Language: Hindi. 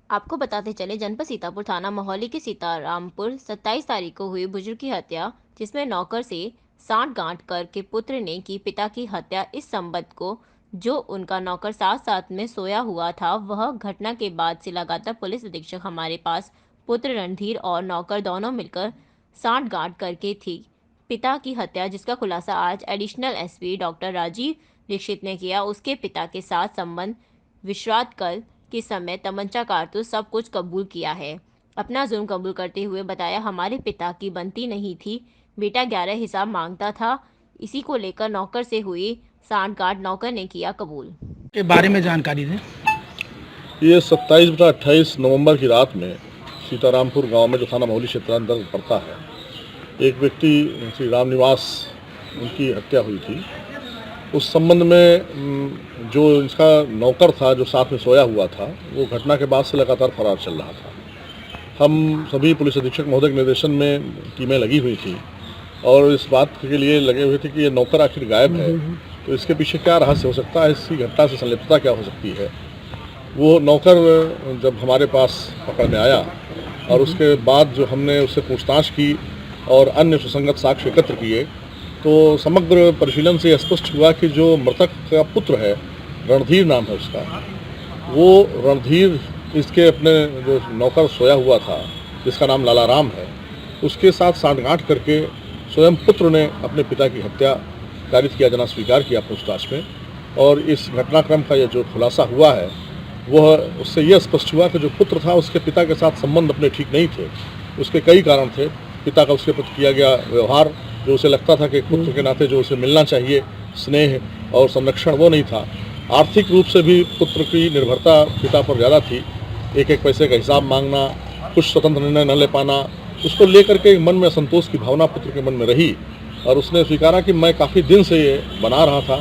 आपको बताते चले जनपद सीतापुर थाना मोहाली के सीतारामपुर 27 तारीख को हुई बुजुर्ग की हत्या, जिसमें नौकर से सांठ गांठ कर के पुत्र ने की पिता की हत्या। इस संबंध को जो उनका नौकर साथ साथ में सोया हुआ था, वह घटना के बाद से लगातार पुलिस अधीक्षक हमारे पास पुत्र रणधीर और नौकर दोनों मिलकर सांठ गांठ करके थी पिता की हत्या, जिसका खुलासा आज additional SP doctor Rajiv Dikshit ने किया। उसके पिता के साथ संबंध विश्रांत कल के समय तमंचा कारतूस सब कुछ कबूल किया है। अपना जुर्म कबूल करते हुए बताया, हमारे पिता की बनती नहीं थी, बेटा 11 हिसाब मांगता था, इसी को लेकर नौकर से हुई सांठगांठ नौकर ने किया कबूल। के बारे में जानकारी दें। ये 27 बटा 28 नवंबर की रात में सीतारामपुर गांव में, जो थाना मोहाली क्षेत्र अंतर्गत पड़ता है, एक व्यक्ति श्री राम निवास, उनकी हत्या हुई थी। उस संबंध में जो इसका नौकर था, जो साथ में सोया हुआ था, वो घटना के बाद से लगातार फरार चल रहा था। हम सभी पुलिस अधीक्षक महोदय के निर्देशन में टीमें लगी हुई थी और इस बात के लिए लगे हुए थे कि ये नौकर आखिर गायब है, तो इसके पीछे क्या रहस्य हो सकता है, इसकी घटना से संलिप्तता क्या हो सकती है। वो नौकर जब हमारे पास पकड़ में आया और उसके बाद जो हमने उससे पूछताछ की और अन्य सुसंगत साक्ष्य एकत्र किए, तो समग्र परिशीलन से स्पष्ट हुआ कि जो मृतक का पुत्र है, रणधीर नाम है उसका, वो रणधीर इसके अपने जो नौकर सोया हुआ था, जिसका नाम लाला राम है, उसके साथ सांठगांठ करके स्वयं पुत्र ने अपने पिता की हत्या कारित किया जाना स्वीकार किया पूछताछ में। और इस घटनाक्रम का ये जो खुलासा हुआ है, वह उससे यह स्पष्ट हुआ कि जो पुत्र था, उसके पिता के साथ संबंध अपने ठीक नहीं थे। उसके कई कारण थे। पिता का उसके प्रति किया गया व्यवहार, जो उसे लगता था कि पुत्र के नाते जो उसे मिलना चाहिए स्नेह और संरक्षण, वो नहीं था। आर्थिक रूप से भी पुत्र की निर्भरता पिता पर ज़्यादा थी। एक एक पैसे का हिसाब मांगना, कुछ स्वतंत्र निर्णय न ले पाना, उसको लेकर के मन में असंतोष की भावना पुत्र के मन में रही और उसने स्वीकारा कि मैं काफ़ी दिन से ये बना रहा था।